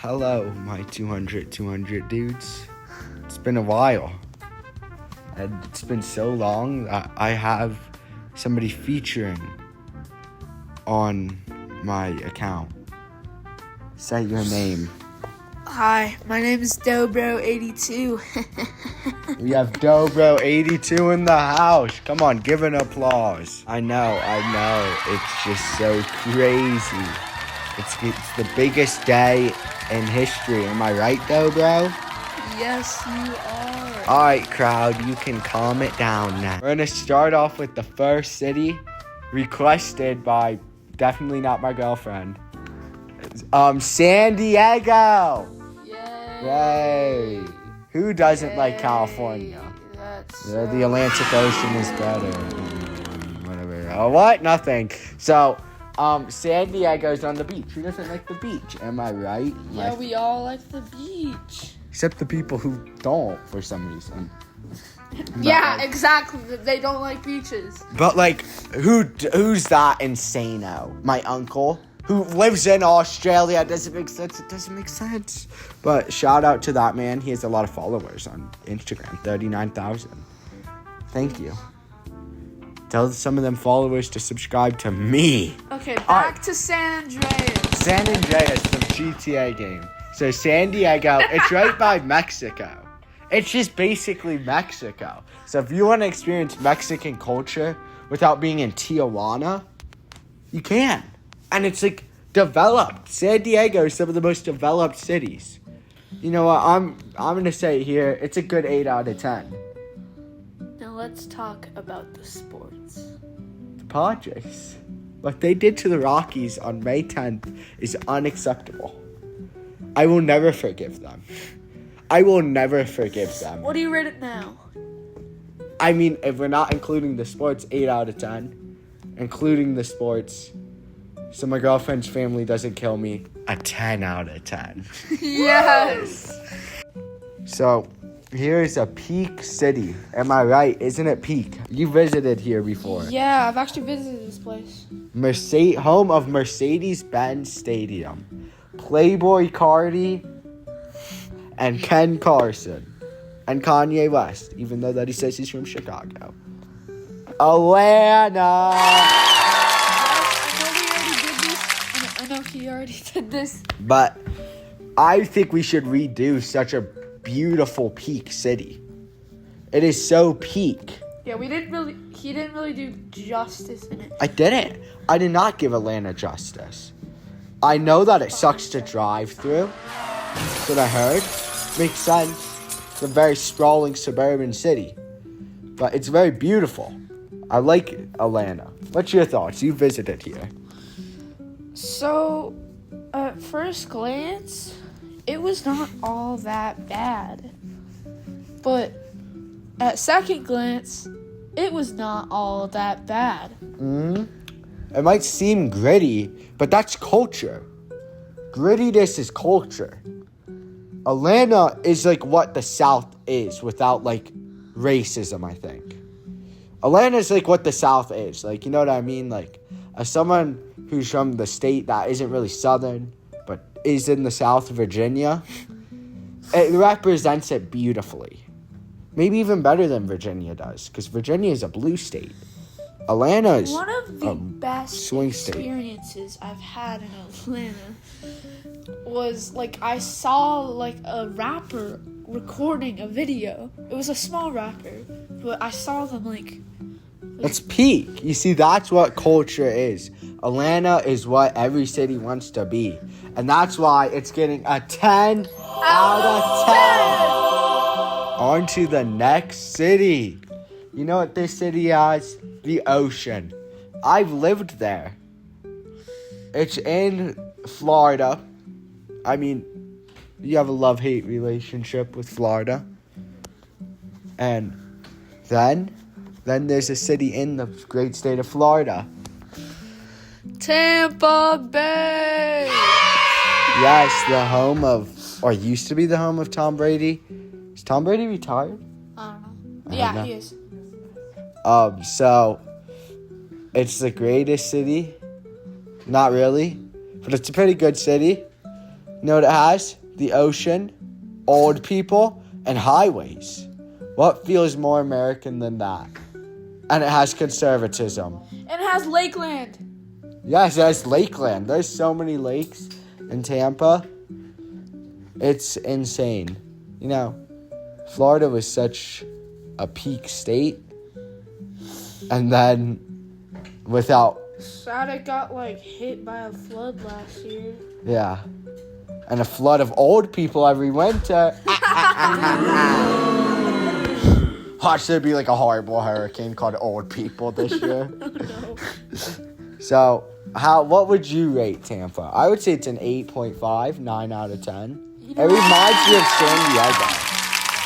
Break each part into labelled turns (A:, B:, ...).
A: Hello, my 200 dudes. It's been a while. And it's been so long that I have somebody featuring on my account. Say your name.
B: Hi, my name is Dobro82.
A: We have Dobro82 in the house. Come on, give an applause. I know. It's just so crazy. It's the biggest day in history. Am I right, Dobro?
B: Yes, you are.
A: All right, crowd, you can calm it down now. We're going to start off with the first city requested by definitely not my girlfriend. San Diego. Yay. Who doesn't like California? The Atlantic Ocean is better. Whatever. Oh, what? Nothing. So, San Diego's on the beach. Who doesn't like the beach? Am I right?
B: Yeah, we all like the beach.
A: Except the people who don't, for some reason.
B: Yeah, exactly. They don't like beaches.
A: But, who's that insano? My uncle, who lives in Australia. It doesn't make sense. But shout out to that man. He has a lot of followers on Instagram. 39,000. Thank you. Tell some of them followers to subscribe to me.
B: Okay, back to San Andreas.
A: San Andreas, some GTA game. So San Diego, it's right by Mexico. It's just basically Mexico. So if you want to experience Mexican culture without being in Tijuana, you can. And it's developed. San Diego is some of the most developed cities. You know what? I'm gonna say here, it's a good 8 out of 10.
B: Now let's talk about the sports.
A: The Padres. What they did to the Rockies on May 10th is unacceptable. I will never forgive them.
B: What do you rate it now?
A: I mean, if we're not including the sports, 8 out of 10. Including the sports, so my girlfriend's family doesn't kill me, a 10 out of 10.
B: Yes!
A: So, here is a peak city. Am I right? Isn't it peak? You visited here before.
B: Yeah, I've actually visited this place.
A: Home of Mercedes-Benz Stadium. Playboy Cardi and Ken Carson and Kanye West, even though that he says he's from Chicago. Atlanta.
B: I know he already did this.
A: But I think we should redo such a beautiful peak city. It is so peak.
B: Yeah, he didn't really do justice in it.
A: I didn't. I did not give Atlanta justice. I know that it sucks to drive through. That's what I heard. Makes sense. It's a very sprawling suburban city. But it's very beautiful. I like Atlanta. What's your thoughts? You visited here.
B: So, at first glance, it was not all that bad. But at second glance, it was not all that bad.
A: It might seem gritty, but that's culture. Grittiness is culture. Atlanta is what the South is without racism, I think. Atlanta is what the South is. You know what I mean? As someone who's from the state that isn't really Southern, but is in the South, Virginia, it represents it beautifully. Maybe even better than Virginia does, because Virginia is a blue state. Atlanta is
B: one of the best
A: swing
B: experiences I've had in Atlanta was I saw a rapper recording a video. It was a small rapper, but I saw them
A: That's peak. You see, that's what culture is. Atlanta is what every city wants to be. And that's why it's getting a 10 out of 10. On to the next city. You know what this city has? The ocean. I've lived there. It's in Florida. I mean, you have a love-hate relationship with Florida. And then there's a city in the great state of Florida.
B: Tampa Bay!
A: Yes, the home of, or used to be the home of Tom Brady. Is Tom Brady retired?
B: I don't know. Yeah, he is.
A: So, it's the greatest city. Not really, but it's a pretty good city. You know what it has? The ocean, old people, and highways. What feels more American than that? And it has conservatism.
B: And it has Lakeland.
A: Yes, it has Lakeland. There's so many lakes in Tampa. It's insane. You know, Florida was such a peak state. And then without...
B: Sad it got hit by a flood last year.
A: Yeah. And a flood of old people every winter. Watch there be a horrible hurricane called old people this year.
B: No.
A: So, what would you rate Tampa? I would say it's an 8.5, 9 out of 10. It reminds me of San Diego.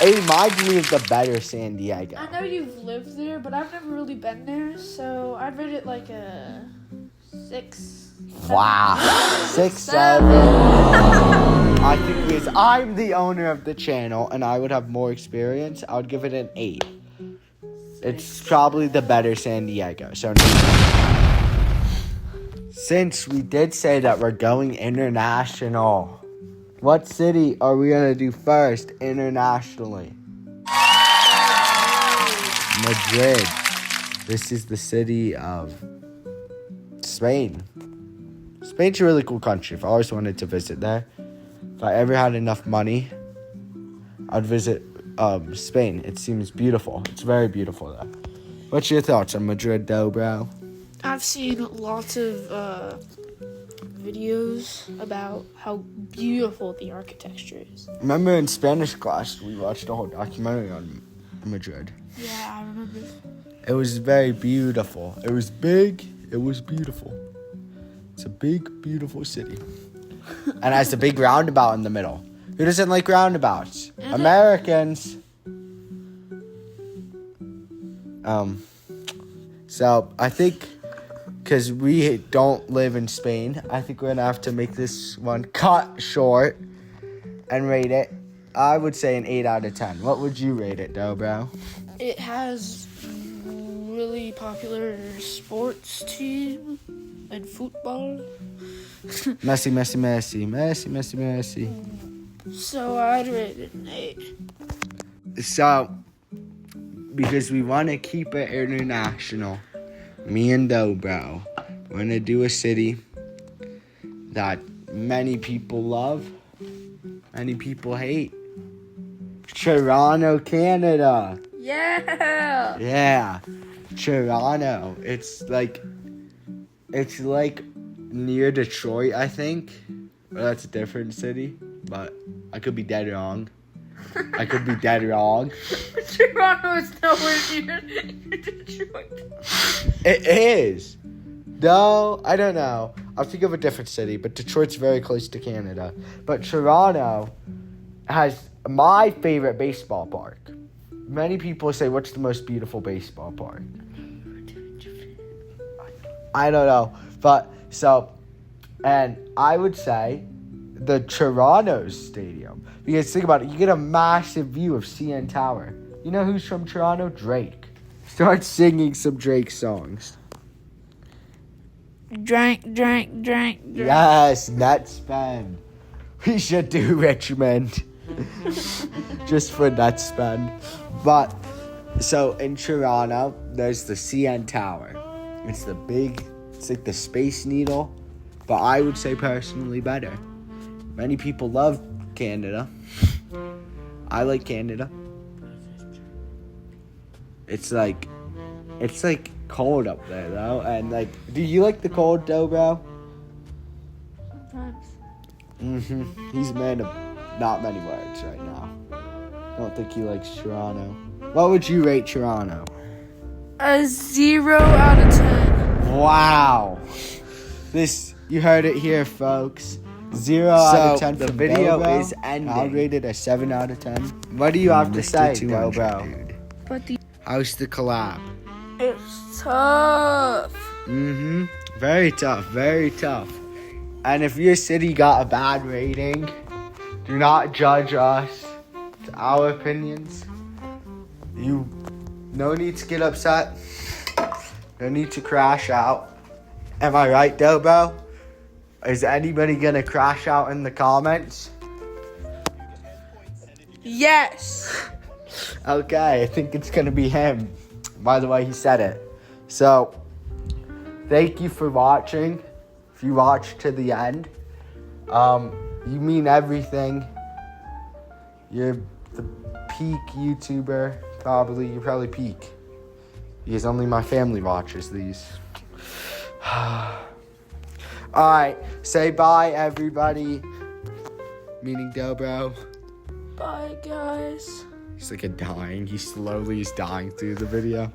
A: It reminds me of the better San Diego.
B: I know you've lived there, but I've never really been there, so I'd rate it like a 6.
A: Wow. 6, 7. I think because I'm the owner of the channel and I would have more experience, I would give it an 8. It's probably the better San Diego. So, since we did say that we're going international, what city are we going to do first internationally? Madrid. This is the city of Spain. Spain's a really cool country. I've always wanted to visit there. If I ever had enough money, I'd visit Spain. It seems beautiful. It's very beautiful there. What's your thoughts on Madrid, though, bro?
B: I've seen lots of videos about how beautiful the architecture is.
A: Remember in Spanish class, we watched a whole documentary on Madrid.
B: Yeah, I remember.
A: It was very beautiful. It was big. It was beautiful. It's a big, beautiful city. And it has a big roundabout in the middle. Who doesn't like roundabouts? Americans. So I think because we don't live in Spain, I think we're going to have to make this one cut short and rate it. I would say an 8 out of 10. What would you rate it, though, bro?
B: It has really popular sports team and football.
A: Messi, Messi, Messi. Messi, Messi, Messi.
B: So I'd rate it an 8.
A: So, because we want to keep it international, me and Dobro, we're going to do a city that many people love, many people hate. Toronto, Canada.
B: Yeah.
A: Yeah. Toronto. It's like near Detroit, I think. Well, that's a different city, but I could be dead wrong. Toronto
B: is nowhere near Detroit.
A: It is. No, I don't know. I'll think of a different city, but Detroit's very close to Canada. But Toronto has my favorite baseball park. Many people say, what's the most beautiful baseball park? I don't know. But, and I would say the Toronto Stadium. Because think about it, you get a massive view of CN Tower. You know who's from Toronto? Drake. Start singing some Drake songs.
B: Drank.
A: Yes, net spend. We should do Richmond. Just for net spend. But, so in Toronto, there's the CN Tower. It's like the Space Needle. But I would say personally better. Many people love Canada. I like Canada. It's like cold up there though, and do you like the cold though, bro?
B: Sometimes.
A: He's a man of not many words right now. I don't think he likes Toronto. What would you rate Toronto?
B: A 0 out of 10.
A: Wow. You heard it here, folks. 0 out of 10. The video is ending. I'll rate it a 7 out of 10. What do you have to say, bro? How's the collab?
B: It's tough.
A: Very tough, very tough. And if your city got a bad rating, do not judge us. It's our opinions. No need to get upset. No need to crash out. Am I right, though, bro? Is anybody gonna crash out in the comments?
B: Yes.
A: Okay, I think it's gonna be him. By the way, he said it. So, thank you for watching. If you watched to the end, you mean everything. You're the peak YouTuber, probably. You're probably peak. Because only my family watches these. Alright, say bye, everybody. Meaning Dobro.
B: Bye, guys.
A: He's like dying. He slowly is dying through the video.